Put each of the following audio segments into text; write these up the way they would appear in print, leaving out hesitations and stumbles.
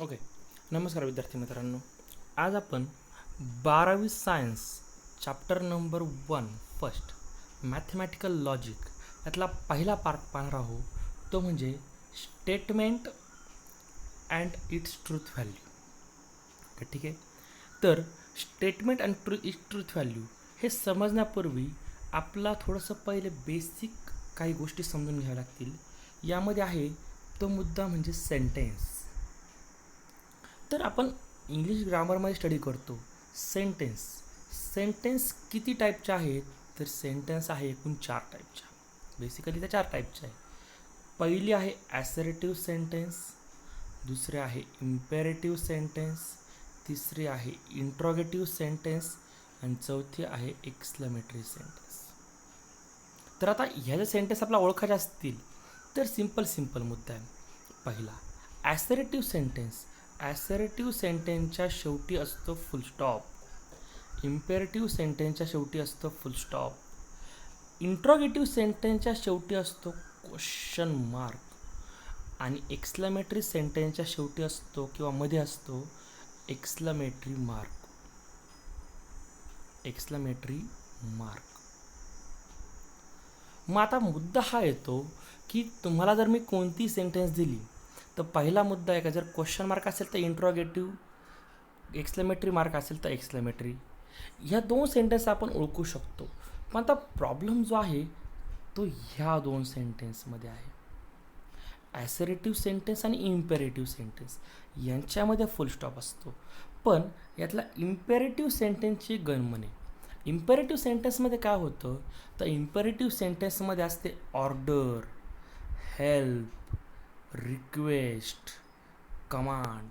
Okay. नमस्कार विद्यार्थी मित्रांनो. आज आपण 12वी science chapter number 1 first mathematical logic यातला पहिला पार्ट पाहणार आहोत. तो म्हणजे statement and it's truth value. ठीक आहे. तर statement and it's truth value हे समजण्यापूर्वी आपला थोडंसं पहिले बेसिक काही गोष्टी समजून घ्याव्या लागतील. यामध्ये आहे तो मुद्दा म्हणजे सेंटेन्स. तर आपण इंग्लिश ग्रामरमध्ये स्टडी करतो. सेंटेन्स किती टाईपचे आहेत? तर सेंटेन्स आहे एकूण 4 टाईपच्या. बेसिकली त्या 4 टाईपच्या आहे. पहिली आहे ॲसर्टिव्ह सेंटेन्स, दुसरे आहे इम्पेरेटिव्ह सेंटेन्स, तिसरी आहे इंट्रॉगेटिव्ह सेंटेन्स आणि चौथी आहे एक्सक्लेमेटरी सेंटेन्स. तर आता ह्या ज्या सेंटेन्स आपल्याला ओळखायचे असतील तर सिंपल मुद्दा आहे. पहिला ॲसर्टिव्ह सेंटेन्स. ॲसर्टिव्ह सेंटेन्सच्या शेवटी असतो फुल स्टॉप. इम्पेरेटिव्ह सेंटेन्सच्या शेवटी असतो फुल स्टॉप. इंट्रॉगेटिव्ह सेंटेन्सच्या शेवटी असतो क्वेश्चन मार्क आणि एक्सक्लेमेटरी सेंटेन्सच्या शेवटी असतो किंवा मध्ये असतो एक्सक्लेमेटरी मार्क. मग आता मुद्दा हा येतो की तुम्हाला जर मी कोणती सेंटेन्स दिली तर पहिला मुद्दा आहे का, जर क्वेश्चन मार्क असेल तर इंट्रॉगेटिव्ह, एक्सक्लेमेटरी मार्क असेल तर एक्सक्लेमेटरी. ह्या 2 सेंटेन्स आपण ओळखू शकतो. पण आता प्रॉब्लेम जो आहे तो ह्या 2 सेंटेन्समध्ये आहे. ॲसर्टिव्ह सेंटेन्स आणि इम्पेरेटिव्ह सेंटेन्स यांच्यामध्ये फुल स्टॉप असतो. पण यातला इम्पेरेटिव्ह सेंटेन्सची गणमने. इम्पेरेटिव्ह सेंटेन्समध्ये काय होतं तर इम्पेरेटिव्ह सेंटेन्समध्ये असते ऑर्डर, हेल्प, रिक्वेस्ट, कमांड.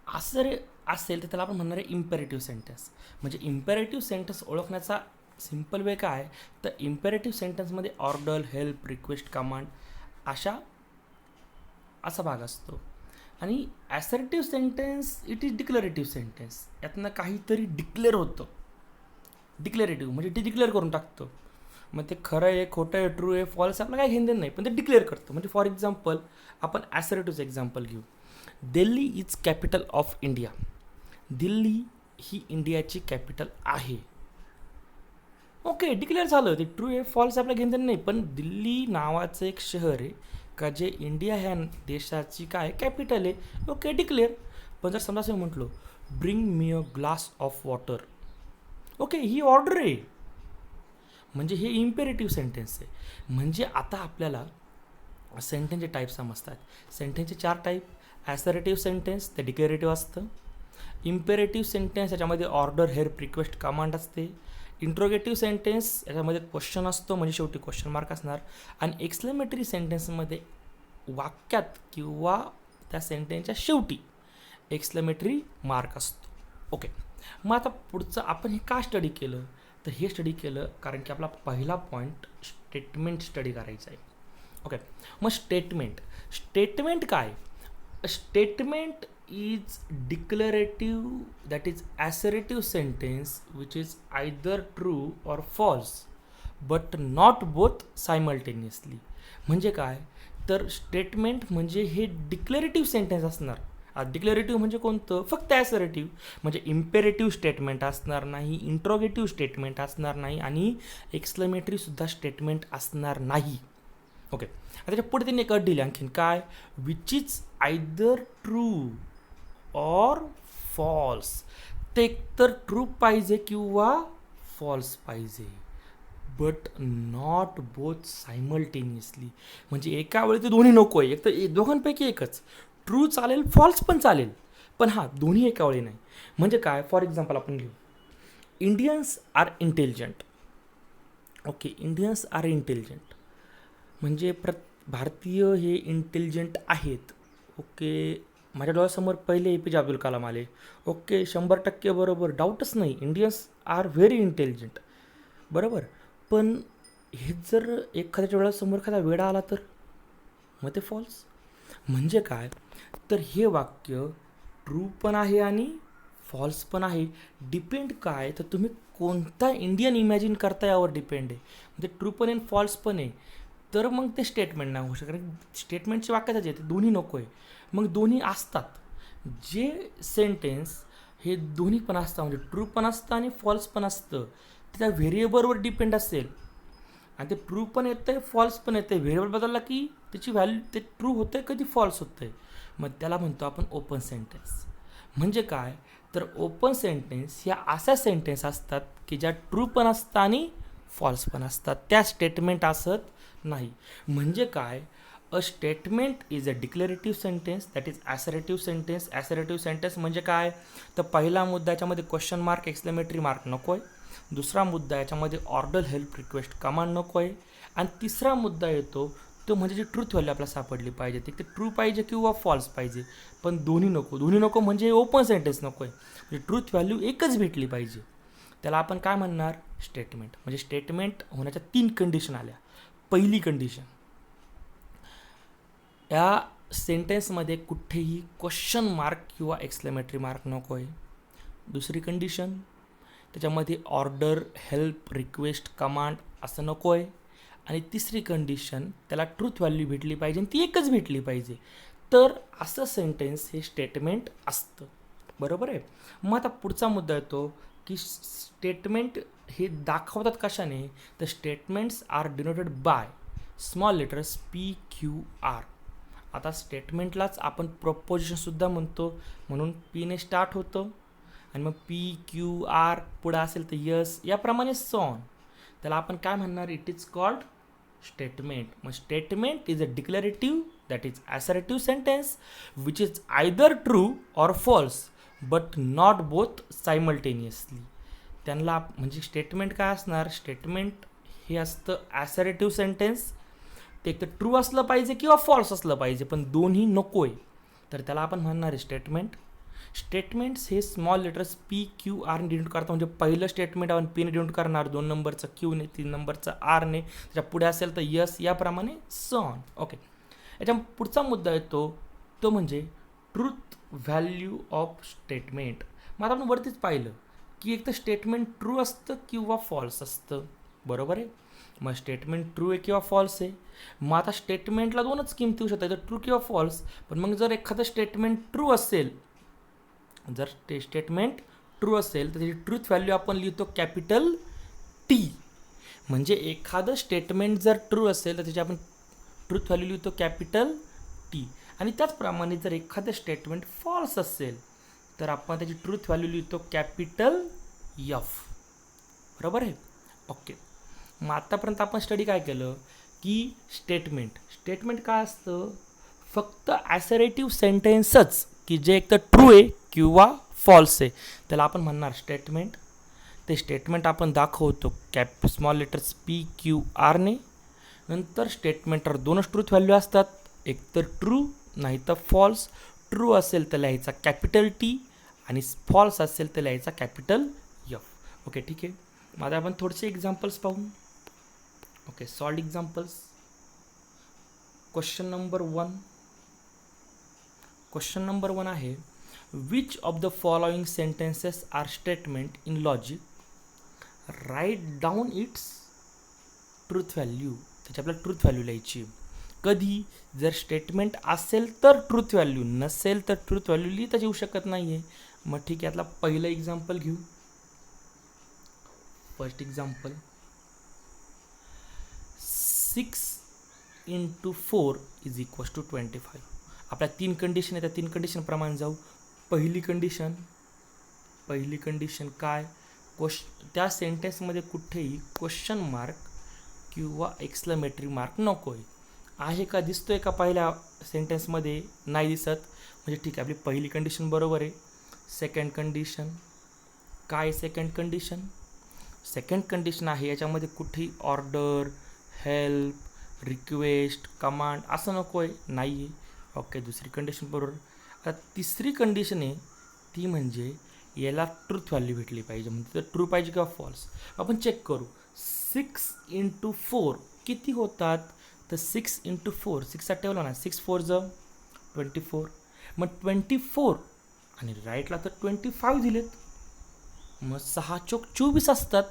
असं असेल तर त्याला आपण म्हणणार आहे इम्पेरेटिव्ह सेंटेन्स. म्हणजे इम्पेरेटिव्ह सेंटेन्स ओळखण्याचा सिम्पल वे काय आहे तर इम्पेरेटिव्ह सेंटेन्समध्ये ऑर्डर, हेल्प, रिक्वेस्ट, कमांड असा भाग असतो. आणि assertive sentence it is declarative sentence. यातनं काहीतरी डिक्लेअर होतं. डिक्लेरेटिव्ह म्हणजे ते डिक्लेअर करून टाकतं. मग ते खरं आहे, खोटं आहे, ट्रू आहे, फॉल्स आपलं काही घेणं देणं नाही, पण ते डिक्लेअर करतं. म्हणजे फॉर एक्झाम्पल आपण ॲसर्टिव्हचं एक्झाम्पल घेऊ. Delhi is capital of India. Delhi ही इंडियाची कॅपिटल आहे. ओके, डिक्लेअर झालं. ते ट्रू आहे, फॉल्स आपल्या घेणं देणं नाही, पण दिल्ली नावाचं एक शहर आहे का जे इंडिया ह्या देशाची काय कॅपिटल आहे. Okay, declare. पण जर समजा असं म्हटलो bring me a glass of water. Okay, he order आहे. म्हणजे हे इम्पेरेटिव्ह सेंटेन्स आहे. म्हणजे आता आपल्याला सेंटेन्सचे टाईप समजतात. सेंटेन्सचे 4 टाईप. ॲसर्टिव्ह सेंटेन्स ते डिक्लेरेटिव्ह असतं. इम्पेरेटिव्ह सेंटेन्स याच्यामध्ये ऑर्डर, हेल्प, रिक्वेस्ट, कमांड असते. इंट्रोगेटिव्ह सेंटेन्स याच्यामध्ये क्वेश्चन असतो म्हणजे शेवटी क्वेश्चन मार्क असणार. आणि एक्सक्लेमेटरी सेंटेन्समध्ये वाक्यात किंवा त्या सेंटेन्सच्या शेवटी एक्सक्लेमेटरी मार्क असतो. ओके, मग आता पुढचं आपण हे का स्टडी केलं तर हे स्टडी केलं कारण की आपला पहिला पॉईंट स्टेटमेंट स्टडी करायचा आहे. ओके, मग स्टेटमेंट काय? Statement is declarative, that is assertive sentence which is either true or false but not both simultaneously. म्हणजे काय तर स्टेटमेंट म्हणजे हे डिक्लेरेटिव्ह सेंटेन्स असणार. डिक्लेरेटिव्ह म्हणजे कोणतं? फक्त ॲसर्टिव्ह. म्हणजे इम्पेरेटिव्ह स्टेटमेंट असणार नाही, इंट्रॉगेटिव्ह स्टेटमेंट असणार नाही आणि एक्सक्लेमेटरीसुद्धा स्टेटमेंट असणार नाही. ओके, आता त्याच्या पुढे त्यांनी एक अट दिली आणखीन काय, which is either true or false. ते एकतर ट्रू पाहिजे किंवा फॉल्स पाहिजे, बट नॉट बोथ सायमल्टेनियसली. म्हणजे एका वेळी ते दोन्ही नको आहे. एक तर दोघांपैकी एकच. ट्रू चालेल, फॉल्स पण चालेल, पण हां दोन्ही एका वेळी नाही. म्हणजे काय, फॉर एक्झाम्पल आपण घेऊ, Indians are intelligent. Okay, Indians are intelligent म्हणजे भारतीय हे इंटेलिजंट आहेत. ओके, माझ्या डोळ्यासमोर पहिले APJ अब्दुल कलाम आले. ओके, 100% बरोबर, डाऊटच नाही. इंडियन्स आर व्हेरी इंटेलिजंट, बरोबर. पण हे जर एखाद्या डोळ्यासमोर एखादा वेडा आला तर मग ते फॉल्स. म्हणजे काय तर हे वाक्य ट्रू पण आहे आणि फॉल्स पण आहे. डिपेंड काय तर तुम्ही कोणता इंडियन इमॅजिन करता यावर डिपेंड आहे. म्हणजे ट्रू पण आहे, फॉल्स पण आहे, तर मग ते स्टेटमेंट नाही होऊ शकत. स्टेटमेंटचे वाक्यातच येते, दोन्ही नको आहे. मग दोन्ही असतात. जे सेंटेन्स हे दोन्ही पण असतं, म्हणजे ट्रू पण असतं आणि फॉल्स पण असतं, ते त्या व्हेरिएबलवर डिपेंड असेल. आणि ते ट्रू पण येतं आहे, फॉल्स पण येतं आहे. व्हेरिएबल बदलला की त्याची व्हॅल्यू ते ट्रू होतं आहे, कधी फॉल्स होतं आहे. मग त्याला म्हणतो आपण ओपन सेंटेन्स. म्हणजे काय, तर ओपन सेंटेन्स ह्या अशा सेंटेन्स असतात की ज्या ट्रू पण असतात आणि फॉल्स पण असतात, त्या स्टेटमेंट असत नाही. म्हणजे काय, a statement is a declarative sentence that is assertive sentence. Assertive sentence म्हणजे काय, तर पहिला मुद्दा याच्यामध्ये क्वेश्चन मार्क, एक्सक्लेमेटरी मार्क नको आहे. दुसरा मुद्दा याच्यामध्ये ऑर्डर, हेल्प, रिक्वेस्ट, कमांड नको आहे. आणि तिसरा मुद्दा येतो तो म्हणजे जी ट्रूथ व्हॅल्यू आपल्याला सापडली पाहिजे, ते ट्रू पाहिजे किंवा फॉल्स पाहिजे, पण दोन्ही नको. दोन्ही नको म्हणजे ओपन सेंटेन्स नको आहे, म्हणजे ट्रूथ व्हॅल्यू एकच भेटली पाहिजे. त्याला आपण काय म्हणणार, स्टेटमेंट. म्हणजे स्टेटमेंट होण्याच्या 3 कंडिशन आल्या. पहिली कंडिशन, या सेंटेन्समध्ये कुठेही क्वेश्चन मार्क किंवा एक्सक्लेमेटरी मार्क नको आहे. दुसरी कंडिशन, त्याच्यामध्ये ऑर्डर, हेल्प, रिक्वेस्ट, कमांड असं नको आहे. आणि तिसरी कंडिशन, त्याला ट्रूथ व्हॅल्यू भेटली पाहिजे आणि ती एकच भेटली पाहिजे. तर असं सेंटेन्स हे स्टेटमेंट असतं. बरोबर आहे. मग आता पुढचा मुद्दा येतो की स्टेटमेंट हे दाखवतात कशाने, तर statements are denoted by small letters PQR. आता स्टेटमेंटलाच आपण प्रपोजिशनसुद्धा म्हणतो, म्हणून पीने स्टार्ट होतं आणि मग PQR पुढं असेल तर यस, याप्रमाणे सॉन. त्याला आपण काय म्हणणार, इट इज कॉल्ड स्टेटमेंट. मग statement is a declarative that is assertive sentence which is either true or false but not both simultaneously. त्यांना म्हणजे स्टेटमेंट काय असणार, स्टेटमेंट हे असतं ॲसरेटिव्ह सेंटेन्स, ते एक तर ट्रू असलं पाहिजे किंवा फॉल्स असलं पाहिजे, पण दोन्ही नको आहे. तर त्याला आपण म्हणणार आहे स्टेटमेंट. स्टेटमेंट्स हे स्मॉल लेटर्स PQR ने डिनोट करतो. म्हणजे पहिलं स्टेटमेंट आपण P ने डिनोट करणार, 2 नंबरचं Q ने, 3 नंबरचं R ने, त्याच्या पुढे असेल तर यस, याप्रमाणे सॉन. ओके. याच्या पुढचा मुद्दा येतो तो म्हणजे ट्रूथ व्हॅल्यू ऑफ स्टेटमेंट. मग आता आपण वरतीच पाहिलं की एक तर स्टेटमेंट ट्रू असतं किंवा फॉल्स असतं. बरोबर आहे. मग स्टेटमेंट ट्रू आहे किंवा फॉल्स आहे. मग आता स्टेटमेंटला 2च किमती होऊ शकतात, ट्रू किंवा फॉल्स. पण मग जर एखादं स्टेटमेंट ट्रू असेल, जर स्टेटमेंट ट्रू असेल तर त्याची ट्रूथ व्हॅल्यू आपण लिहितो कॅपिटल T. म्हणजे एखादं स्टेटमेंट जर ट्रू असेल तर त्याची आपण ट्रूथ व्हॅल्यू लिहितो कॅपिटल T. आणि त्याचप्रमाणे जर एखादं स्टेटमेंट फॉल्स असेल तर आपण त्याची ट्रूथ व्हॅल्यू लिहितो कॅपिटल F. बरोबर आहे. ओके. मग आत्तापर्यंत आपण स्टडी काय केलं की स्टेटमेंट काय असतं, फक्त ॲसरेटिव्ह सेंटेन्सच की जे एक तर ट्रू आहे किंवा फॉल्स आहे, त्याला आपण म्हणणार स्टेटमेंट. ते स्टेटमेंट आपण दाखवतो स्मॉल लेटर्स PQR ने. नंतर स्टेटमेंटवर 2च ट्रूथ व्हॅल्यू असतात, एक तर ट्रू नाही तर फॉल्स. ट्रू असेल तर लिहायचा कॅपिटल T आणि फॉल्स असेल तर लिहायचा कॅपिटल F. ओके, ठीक आहे. मग आता आपण थोडेसे एक्झाम्पल्स पाहू. Okay, solved examples. Question number 1 आहे, which of the following sentences are statement in logic, write down its truth value. त्याची आपल्याला ट्रूथ व्हॅल्यू लिहायची. कधी, जर स्टेटमेंट असेल तर ट्रूथ व्हॅल्यू, नसेल तर ट्रूथ व्हॅल्यू लिहिताच येऊ शकत नाही आहे. मग ठीक आहे, यातला पहिलं एक्झाम्पल घेऊ. First example, 6 × 4 = 25. आपल्या 3 कंडिशन आहे, त्या 3 कंडिशनप्रमाणे जाऊ. पहिली कंडिशन काय, त्या सेंटेन्समध्ये कुठेही क्वेश्चन मार्क किंवा एक्सक्लेमेटरी मार्क नको आहे का, दिसतोय का पहिल्या सेंटेन्समध्ये, नाही दिसत. म्हणजे ठीक आहे, आपली पहिली कंडिशन बरोबर आहे. सेकंड कंडिशन काय, सेकंड कंडिशन आहे याच्यामध्ये कुठेही ऑर्डर, हेल्प, रिक्वेस्ट, कमांड असं नको आहे, नाही आहे. ओके, दुसरी कंडिशन बरोबर. आता तिसरी कंडिशन आहे ती म्हणजे याला ट्रूथ व्हॅल्यू भेटली पाहिजे, म्हणजे तर ट्रू पाहिजे किंवा फॉल्स. आपण चेक करू. 6 × 4 किती होतात, तर 6 × 4, 6 ठेवला ना, 6 4 = 24. मग 24 आणि राईटला तर 25 दिलेत, मग 6 चोक 24 असतात.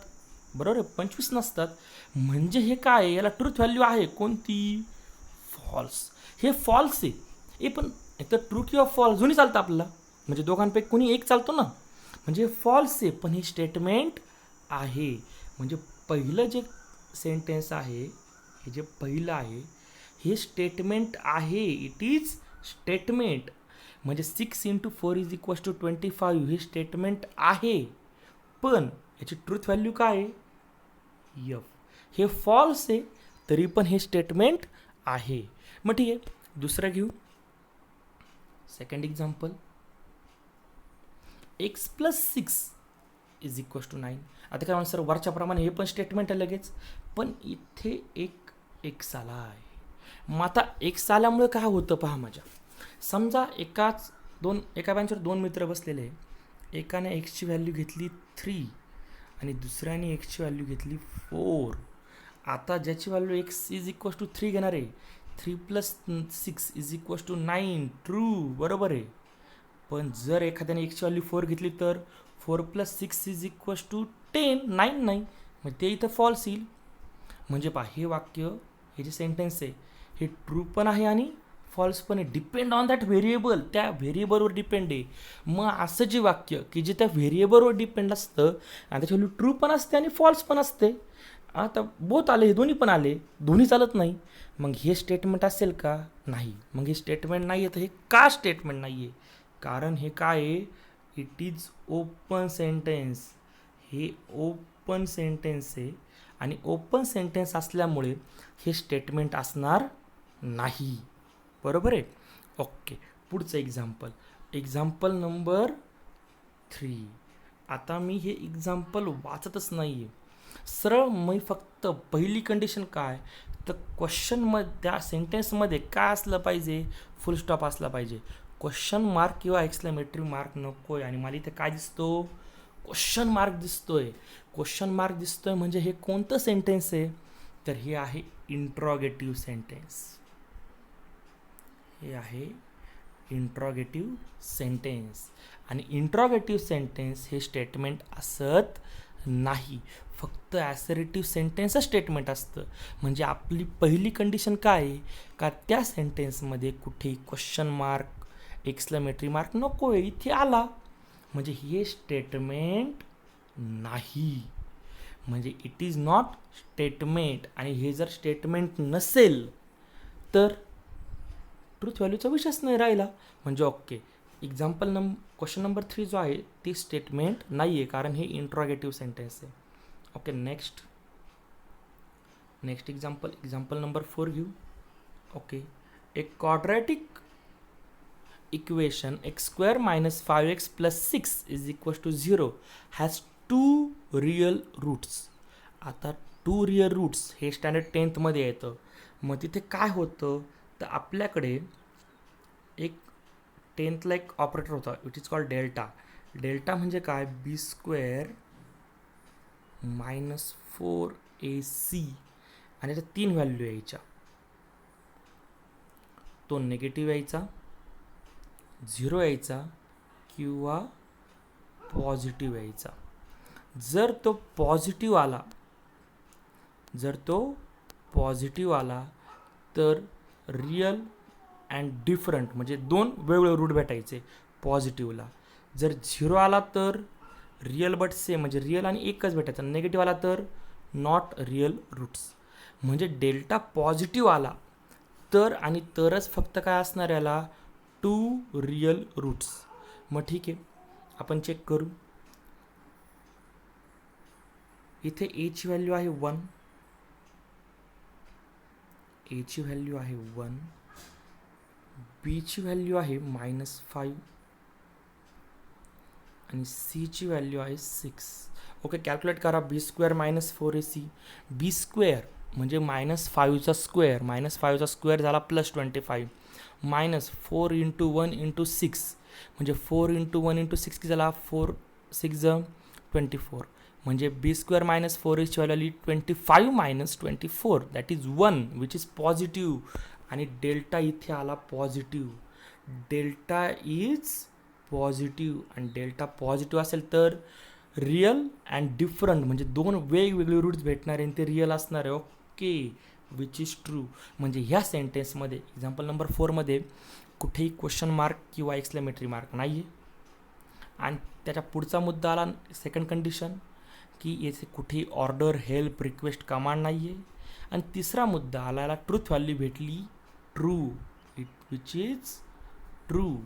बरोबर आहे, 25 नसतात. म्हणजे हे काय, याला ट्रूथ व्हॅल्यू आहे कोणती, फॉल्स. हे फॉल्स आहे. पण एक तर ट्रू किंवा फॉल्स दोन्ही चालतं आपल्याला, म्हणजे दोघांपैकी कोणी एक चालतो ना, म्हणजे फॉल्स आहे, पण हे स्टेटमेंट आहे. म्हणजे पहिलं जे सेंटेन्स आहे, हे जे पहिलं आहे हे स्टेटमेंट आहे. It is statement. म्हणजे 6 × 4 = 25 हे स्टेटमेंट आहे, पण याची ट्रूथ व्हॅल्यू काय आहे? यफ. हे फॉल्स आहे तरी पण हे स्टेटमेंट आहे. मग ठीक आहे, दुसरं घेऊ. Second example, x + 6 = 9. आता काय म्हणा सर, वरच्याप्रमाणे हे पण स्टेटमेंट आहे लगेच, पण इथे एक एक्स आला आहे. मग आता एक्स आल्यामुळे काय होतं पहा. माझ्या समजा एका बेंचवर दोन मित्र बसलेले आहे. एकाने एक्सची व्हॅल्यू घेतली 3 आणि दुसऱ्याने एक्सची व्हॅल्यू घेतली 4. आता ज्याची व्हॅल्यू x = 3 घेणार आहे, 3 + 6 = 9. ट्रू, बरोबर आहे. पण जर एखाद्याने एक्सची व्हॅल्यू 4 घेतली तर 4 + 6 = 10. 9 नाही, मग ते इथं फॉल्स येईल. म्हणजे पहा, हे वाक्य, हे जे सेंटेन्स आहे हे ट्रू पण आहे आणि फॉल्स पण आहे. डिपेंड ऑन दॅट व्हेरिएबल, त्या व्हेरिएबलवर डिपेंड आहे. मग असं जे वाक्य की जे त्या व्हेरिएबलवर डिपेंड असतं आणि त्याची व्हॅल्यू ट्रू पण असते आणि फॉल्स पण असते. आता बोथ आले, हे दोन्ही पण आले, दोन्ही चालत नाही. मग हे स्टेटमेंट असेल का? नाही. मग हे स्टेटमेंट नाही आहे. तर हे का स्टेटमेंट नाही आहे? कारण हे काय आहे? It is open sentence. हे ओपन सेंटेन्स आहे आणि ओपन सेंटेन्स असल्यामुळे हे स्टेटमेंट असणार नाही. बरोबर आहे. ओके, पुढचं एक्झाम्पल नंबर 3. आता मी हे एक्झाम्पल वाचतच नाही आहे, सरळ मी फक्त पहिली कंडिशन काय तर क्वेश्चनमध्ये, त्या सेंटेन्समध्ये काय असलं पाहिजे? फुल स्टॉप असला पाहिजे. क्वेश्चन मार्क किंवा एक्सक्लेमेटरी मार्क नको आहे. आणि मला इथे काय दिसतो? क्वेश्चन मार्क दिसतोय. क्वेश्चन मार्क दिसतोय म्हणजे हे कोणतं सेंटेन्स आहे? तर हे आहे इंट्रॉगेटिव्ह सेंटेन्स. हे आहे इंट्रॉगेटिव्ह सेंटेन्स. आणि इंट्रॉगेटिव्ह सेंटेन्स हे स्टेटमेंट असत नाही, फक्त ॲसर्टिव्ह सेंटेन्सच स्टेटमेंट असतं. म्हणजे आपली पहिली कंडिशन काय आहे? का त्या सेंटेन्समध्ये कुठेही क्वेश्चन मार्क, एक्सक्लेमेटरी मार्क नको आहे, इथे आला म्हणजे हे स्टेटमेंट नाही. म्हणजे इट इज नॉट स्टेटमेंट. आणि हे जर स्टेटमेंट नसेल तर ट्रूथ व्हॅल्यूचा विषयच नाही राहिला. म्हणजे ओके, क्वेश्चन नंबर 3 जो आहे ते स्टेटमेंट नाही आहे, कारण हे इंट्रॉगेटिव्ह सेंटेन्स आहे. ओके, नेक्स्ट एक्झाम्पल नंबर 4 घेऊ. ओके, एक quadratic equation x² - 5x + 6 = 0 has 2 real roots. आता 2 रिअल रूट्स हे स्टँडर्ड 10th मध्ये येतं. मग तिथे काय होतं तर आपल्याकडे एक 10th ला एक ऑपरेटर होता, it is called delta. Delta म्हणजे काय? b² - 4ac आणि त्याच्या 3 व्हॅल्यू यायच्या. तो निगेटिव्ह यायचा, 0 यायचा किंवा पॉझिटिव्ह यायचा. जर तो पॉझिटिव्ह आला तर रिअल अँड डिफरंट म्हणजे 2 वेगवेगळे रूट भेटायचे पॉझिटिव्हला. जर 0 आला तर रिअल बट सेम म्हणजे रिअल आणि एकच भेटायचं. निगेटिव्ह आला तर नॉट रिअल रूट्स. म्हणजे डेल्टा पॉझिटिव्ह आला तर आणि तरच फक्त काय असणार याला? 2 रिअल रूट्स. मग ठीक आहे, आपण चेक करू. इथे a ची व्हॅल्यू आहे 1, a ची व्हॅल्यू आहे 1, b ची व्हॅल्यू आहे -5 आणि c ची व्हॅल्यू आहे 6. ओके, कॅल्क्युलेट करा. b² - 4ac. b² म्हणजे -5चा स्क्वेअर, -5चा स्क्वेअर झाला +25, -4 × 1 × 6 म्हणजे 4 × 1 × 6 झाला 4 6 24. म्हणजे b² - 4ac ची व्हॅल्यू आली 25 - 24, that is 1 which is positive. आणि डेल्टा इथे आला पॉझिटिव्ह. डेल्टा इज पॉझिटिव्ह आणि डेल्टा पॉझिटिव्ह असेल तर रिअल अँड डिफरंट म्हणजे 2 वेगवेगळे रूट्स भेटणार आहे ते रिअल असणार आहे. Okay, which is true. म्हणजे ह्या सेंटेन्समध्ये एक्झाम्पल नंबर 4 मध्ये कुठेही क्वेश्चन मार्क किंवा एक्सक्लेमेटरी मार्क नाही आहे. आणि त्याच्या पुढचा मुद्दा आला सेकंड कंडिशन की येथे कुठेही ऑर्डर, हेल्प, रिक्वेस्ट, कमांड नाही आहे. आणि तिसरा मुद्दा आला, याला ट्रूथ व्हॅल्यू भेटली ट्रू, विच इज ट्रू.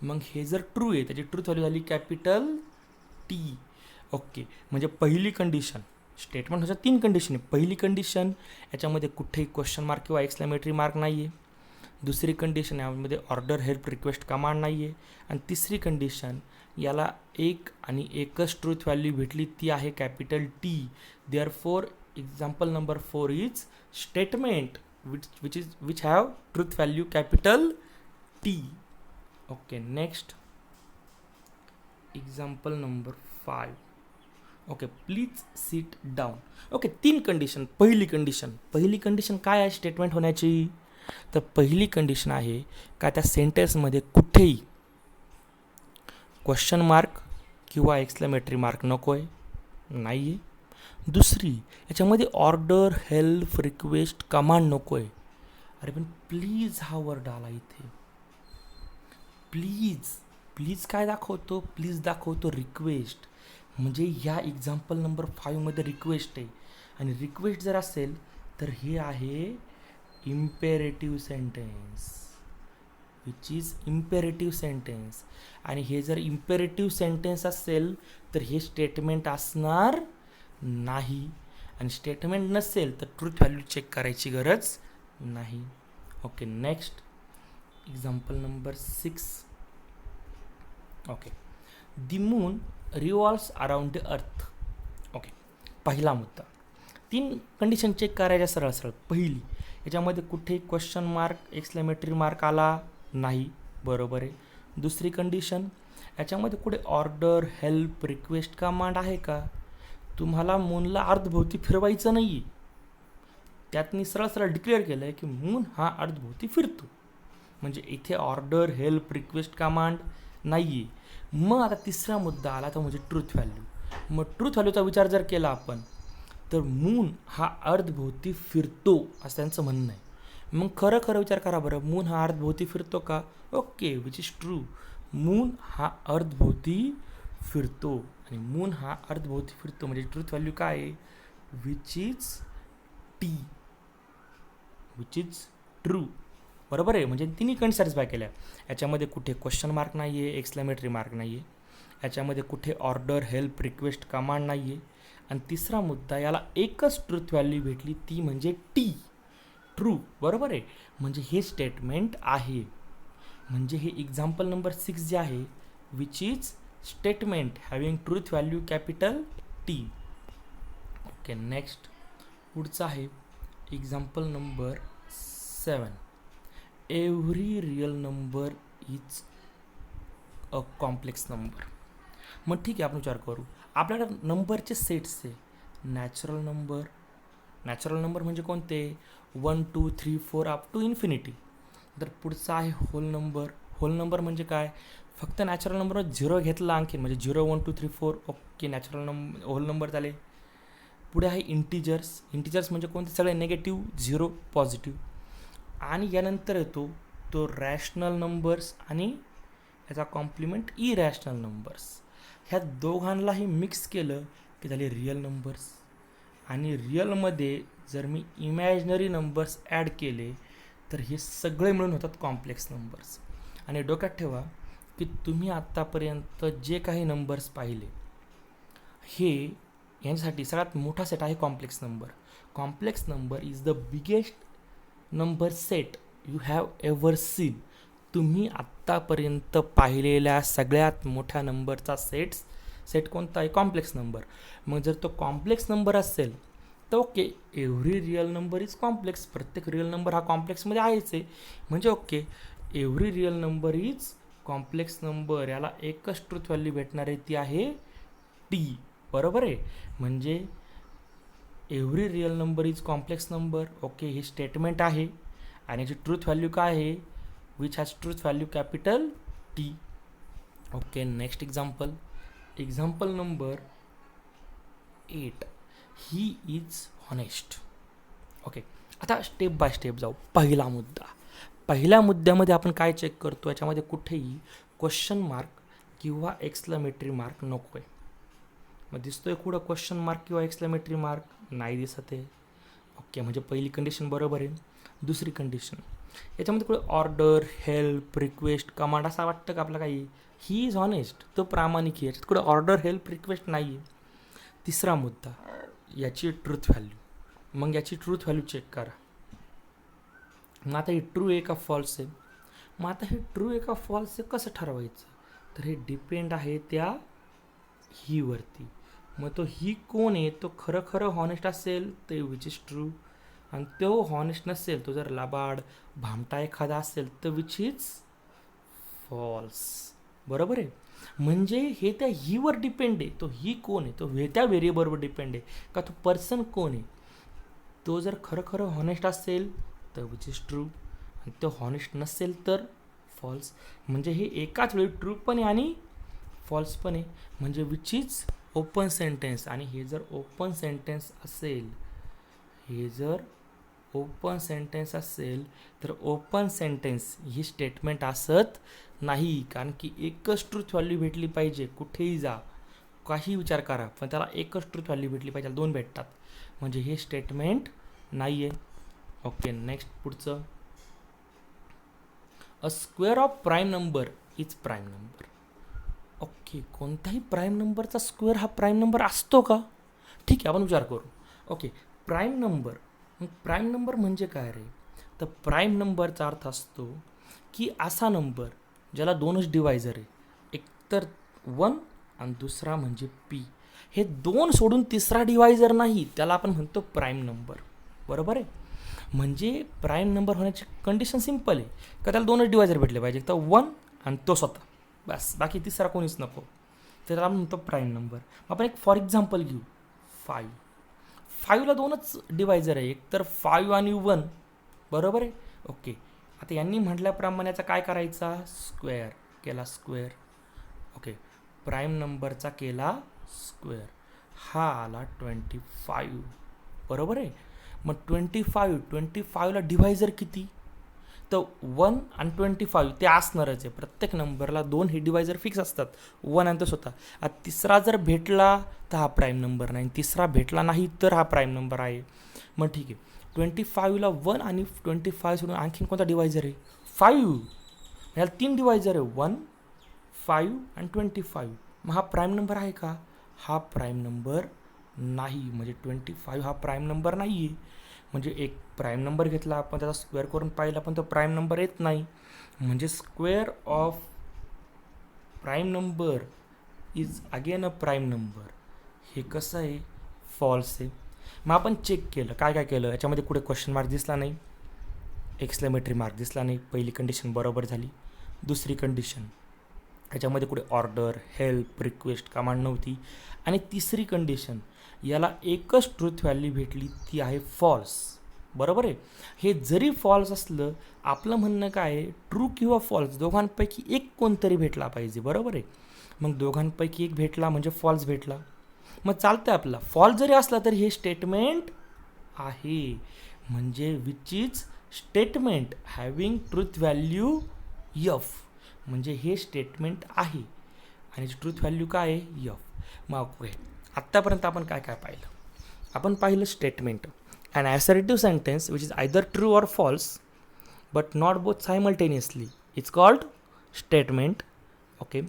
मग हे जर ट्रू आहे त्याची ट्रूथ व्हॅल्यू झाली कॅपिटल टी. ओके, म्हणजे पहिली कंडिशन, स्टेटमेंट ह्याच्या 3 कंडिशन आहे. पहिली कंडिशन याच्यामध्ये कुठेही क्वेश्चन मार्क किंवा एक्सक्लेमेटरी मार्क नाही आहे. दुसरी कंडिशन यामध्ये ऑर्डर, हेल्प, रिक्वेस्ट, कमांड नाही आहे. आणि तिसरी कंडिशन याला एक आणि एकच ट्रूथ व्हॅल्यू भेटली, ती आहे capital T. Therefore example number 4 is statement which have truth value capital T. Okay, next example number 5. Okay, please sit down. Okay, 3 condition. पहिली कंडिशन काय आहे स्टेटमेंट होण्याची? तर पहिली कंडिशन आहे का त्या सेंटेन्समध्ये कुठेही क्वेश्चन मार्क किंवा एक्सक्लेमेटरी मार्क नको आहे, नाही आहे. दुसरी, याच्यामध्ये ऑर्डर, हेल्प, रिक्वेस्ट, कमांड नको आहे. अरे पण प्लीज हा वर्ड आला इथे. प्लीज काय दाखवतो? प्लीज दाखवतो रिक्वेस्ट. म्हणजे ह्या एक्झाम्पल नंबर 5मध्ये रिक्वेस्ट आहे. आणि रिक्वेस्ट जर असेल तर हे आहे imperative sentence, which is imperative sentence. आणि हे जर इम्पेरेटिव्ह सेंटेन्स असेल तर हे स्टेटमेंट असणार नाही. आणि स्टेटमेंट नसेल तर ट्रूथ व्हॅल्यू चेक करायची गरज नाही. Okay, next example number 6. Okay, the moon revolves around the earth. Okay, पहिला मुद्दा. 3 कंडिशन चेक करायच्या सरळ. पहिली, याच्यामध्ये कुठे क्वेश्चन मार्क, एक्सक्लेमेटरी मार्क आला नाही, बरोबर आहे. दुसरी कंडिशन, याच्यामध्ये कुठे ऑर्डर, हेल्प, रिक्वेस्ट, कमांड आहे का? तुम्हाला मूनला अर्धभोवती फिरवायचं नाही आहे. त्यातनी सरळ डिक्लेअर केलं आहे की मून हा अर्धभोवती फिरतो. म्हणजे इथे ऑर्डर, हेल्प, रिक्वेस्ट, कमांड नाही आहे. मग आता तिसरा मुद्दा आला तो म्हणजे ट्रूथ व्हॅल्यू. मग ट्रूथ व्हॅल्यूचा विचार जर केला आपण तर मून हा अर्धभोवती फिरतो असं त्यांचं म्हणणं आहे. मग खरं विचार करा बरं, मून हा अर्धभोवती फिरतो का? Okay, which is true. Moon हा अर्धभोवती फिरतो. आणि मून हा अर्धभोवती फिरतो म्हणजे ट्रूथ व्हॅल्यू काय आहे? Which is T, which is true. बरोबर आहे. म्हणजे तिन्ही कंडिशन सॅटिस्फाय केल्या. याच्यामध्ये कुठे क्वेश्चन मार्क नाही आहे, एक्सक्लेमेटरी मार्क नाही आहे. याच्यामध्ये कुठे ऑर्डर, हेल्प, रिक्वेस्ट, कमांड नाही आहे. आणि तिसरा मुद्दा, याला एकच ट्रूथ व्हॅल्यू भेटली, ती म्हणजे टी, ट्रू. बरोबर आहे. म्हणजे हे स्टेटमेंट आहे. म्हणजे हे एक्झाम्पल नंबर 6 जे आहे which is statement having truth value capital T. Okay, next पुढचं आहे example number 7. Every real number is a complex number. मग ठीक आहे, आपण विचार करू. आपल्याला नंबरचे सेट्स आहे. नॅचरल नंबर म्हणजे कोणते? 1 2 3 4 अप टू इन्फिनिटी. तर पुढचा आहे होल नंबर म्हणजे काय? फक्त नॅचरल नंबर 0 घेतला आणखी म्हणजे 0 1 2 3 4. ओके, होल नंबर झाले. पुढे आहे इंटिजर्स म्हणजे कोणते? सगळे निगेटिव्ह, 0 पॉझिटिव्ह. आणि यानंतर येतो तो रॅशनल नंबर्स आणि याचा कॉम्प्लिमेंट इरॅशनल नंबर्स. ह्या दोघांनाही मिक्स केलं की झाले रिअल नंबर्स. आणि रिअलमध्ये जर मी इमॅजिनरी नंबर्स ॲड केले तर हे सगळे मिळून होतात कॉम्प्लेक्स नंबर्स. आणि डोक्यात ठेवा की तुम्ही आत्तापर्यंत जे काही नंबर्स पाहिले हे यांच्यासाठी सगळ्यात मोठा सेट आहे complex number. Complex number is the biggest number set you have ever seen. तुम्ही आत्तापर्यंत पाहिलेल्या सगळ्यात मोठ्या नंबरचा सेट कोणता आहे? Complex number. मग जर तो कॉम्प्लेक्स नंबर असेल तर okay, every real number is complex. प्रत्येक रिअल नंबर हा कॉम्प्लेक्समध्ये आहेच आहे. म्हणजे okay, every real number is complex number. याला एकच ट्रूथ व्हॅल्यू भेटणार आहे, ती आहे टी. बरोबर आहे. म्हणजे every real number is complex number. Okay, हे स्टेटमेंट आहे. आणि याची ट्रूथ व्हॅल्यू काय आहे? Which has truth value capital T. Okay, next example number 8. He is honest. Okay, आता स्टेप बाय स्टेप जाऊ. पहिला पहिल्या मुद्द्यामध्ये आपण काय चेक करतो, याच्यामध्ये कुठेही क्वेश्चन मार्क किंवा एक्सक्लेमेटरी मार्क नको आहे. मग दिसतोय कुठं क्वेश्चन मार्क किंवा एक्सक्लेमेटरी मार्क? नाही दिसत आहे. ओके, म्हणजे पहिली कंडिशन बरोबर आहे. दुसरी कंडिशन, याच्यामध्ये कुठे ऑर्डर, हेल्प, रिक्वेस्ट, कमांड असं वाटतं का आपलं काही? ही इज ऑनेस्ट, तो प्रामाणिक आहे. याच्यात कुठे ऑर्डर, हेल्प, रिक्वेस्ट नाही आहे. तिसरा मुद्दा, याची ट्रूथ व्हॅल्यू. मग याची ट्रूथ व्हॅल्यू चेक करा. मग आता हे ट्रू आहे का फॉल्स आहे? मग आता हे ट्रू आहे का फॉल्स आहे कसं ठरवायचं? तर हे डिपेंड आहे त्या ही वरती. मग तो ही कोण आहे? तो खरं खरं हॉनेस्ट असेल तर विच इज ट्रू, आणि तो हॉनेस्ट नसेल, तो जर लबाड भामटा एखादा असेल तर विच इज फॉल्स. बरोबर आहे. म्हणजे हे त्या हीवर डिपेंड आहे. तो ही कोण आहे, तो त्या व्हेरिएबलवर डिपेंड आहे का तो पर्सन कोण आहे. तो जर खरं खरं हॉनेस्ट असेल तर विच इज ट्रू, आणि तो हॉनेस्ट नसेल तर फॉल्स. म्हणजे हे एकाच वेळी ट्रू पण आहे आणि फॉल्स पण आहे. म्हणजे विच इज ओपन सेंटेन्स. आणि हे जर ओपन सेंटेन्स असेल, तर ओपन सेंटेन्स ही स्टेटमेंट असत नाही. कारण की एकच ट्रूथ व्हॅल्यू भेटली पाहिजे. कुठेही जा, काही विचार करा, पण त्याला एकच ट्रूथ व्हॅल्यू भेटली पाहिजे. दोन भेटतात म्हणजे हे स्टेटमेंट नाही आहे. ओके, नेक्स्ट पुढचं. A square of prime number is prime number. Okay, कोणत्याही प्राईम नंबरचा स्क्वेअर हा प्राईम नंबर असतो का? ठीक आहे, आपण विचार करू. Okay, prime number. मग प्राईम नंबर म्हणजे काय रे? तर प्राईम नंबरचा अर्थ असतो की असा नंबर ज्याला दोनच डिवायझर आहे, एक तर 1 आणि दुसरा म्हणजे पी. हे दोन सोडून तिसरा डिवायझर नाही, त्याला आपण म्हणतो प्राईम नंबर. बरोबर आहे. म्हणजे प्राईम नंबर होण्याची कंडिशन सिम्पल आहे का त्याला दोनच डिवायझर भेटले पाहिजे, तर 1 आणि तो स्वतः, बस. बाकी तिसरा कोणीच नको. तर त्याला आपण म्हणतो प्राईम नंबर. आपण एक फॉर एक्झाम्पल घेऊ, 5. 5ला दोनच डिवायझर आहे, एक तर 5 आणि 1. बरोबर आहे. ओके, आता यांनी म्हटल्याप्रमाणे याचा काय करायचा? स्क्वेअर केला, स्क्वेअर. ओके, प्राईम नंबरचा केला स्क्वेअर, हा आला 25. बरोबर आहे. मग 25ला डिवायझर किती? तर 1 आणि 25 ते असणारच आहे. प्रत्येक नंबरला 2 हे डिवायझर फिक्स असतात, 1 आणि तो स्वतः. आता तिसरा जर भेटला तर हा प्राईम नंबर नाही, तिसरा भेटला नाही तर हा प्राईम नंबर आहे. मग ठीक आहे, 25ला 1 आणि 25 सोडून आणखीन कोणता डिवायझर आहे? 5. ह्याला 3 डिवायझर आहे, 1, 5 आणि 25. मग हा प्राईम नंबर आहे का? हा प्राईम नंबर नाही. म्हणजे 25 हा प्राईम नंबर नाही आहे. म्हणजे एक प्राईम नंबर घेतला आपण, त्याचा स्क्वेअर करून पाहिला, पण तो प्राईम नंबर येत नाही. म्हणजे square of prime number is again a prime number. हे कसं आहे? फॉल्स आहे. मग आपण चेक केलं, काय काय केलं, याच्यामध्ये कुठे क्वेश्चन मार्क दिसला नाही, एक्सक्लेमेटरी मार्क दिसला नाही, पहिली कंडिशन बरोबर झाली. दुसरी कंडिशन, याच्यामध्ये कुठे ऑर्डर, हेल्प, रिक्वेस्ट, कमांड नव्हती. आणि तिसरी कंडिशन, याला एकच ट्रूथ व्हॅल्यू भेटली, ती आहे फॉल्स. बरोबर आहे. हे जरी फॉल्स असलं, आपलं म्हणणं काय आहे? ट्रू किंवा फॉल्स दोघांपैकी एक कोणतरी भेटला पाहिजे. बरोबर आहे. मग दोघांपैकी एक भेटला म्हणजे फॉल्स भेटला, मग चालतं आपला. फॉल्स जरी असला तरी हे स्टेटमेंट आहे. म्हणजे which is statement having truth value F. म्हणजे हे स्टेटमेंट आहे आणि ट्रूथ व्हॅल्यू काय आहे? एफ. मग आत्तापर्यंत आपण काय काय पाहिलं? आपण पाहिलं statement, an assertive sentence which is either true or false but not both simultaneously, it's called statement. Okay,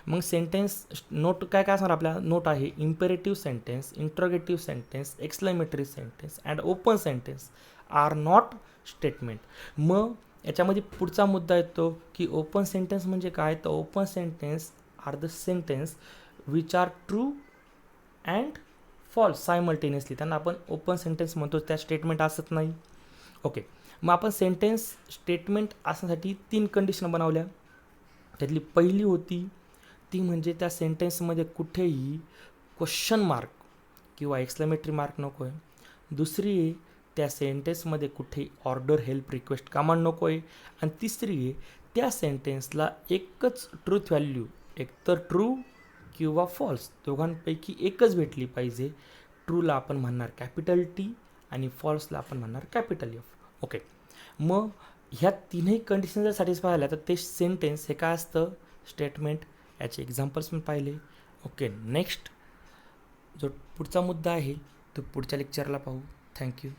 मग सेंटेन्स नोट काय काय असणार आपल्या? नोट आहे imperative sentence, interrogative sentence, exclamatory sentence and open sentence are not statement. मग याच्यामध्ये पुढचा मुद्दा येतो की ओपन सेंटेन्स म्हणजे काय? तर open sentence are the sentence which are true and false simultaneously. त्यांना आपण ओपन सेंटेन्स म्हणतो, त्या स्टेटमेंट असत नाही. ओके, मग आपण सेंटेन्स स्टेटमेंट असण्यासाठी 3 कंडिशन बनवल्या. त्यातली पहिली होती ती म्हणजे त्या सेंटेन्समध्ये कुठेही क्वेश्चन मार्क किंवा एक्सक्लेमेटरी मार्क नको आहे. दुसरी आहे त्या सेंटेन्समध्ये कुठेही ऑर्डर, हेल्प, रिक्वेस्ट, कमांड नको आहे. आणि तिसरी आहे त्या सेंटेन्सला एकच ट्रूथ व्हॅल्यू, एकतर ट्रू किंवा फॉल्स दोघांपैकी एकच भेटली पाहिजे. ट्रूला आपण म्हणणार कॅपिटल टी आणि फॉल्सला आपण म्हणणार कॅपिटल एफ. ओके, मग ह्या तीनही कंडिशन जर सॅटिस्फाय झाल्या तर ते सेंटेन्स हे काय असतं, स्टेटमेंट. याचे एक्झाम्पल्स पण पाहिले. ओके, नेक्स्ट जो पुढचा मुद्दा आहे तो पुढच्या लेक्चरला पाहू. थँक्यू.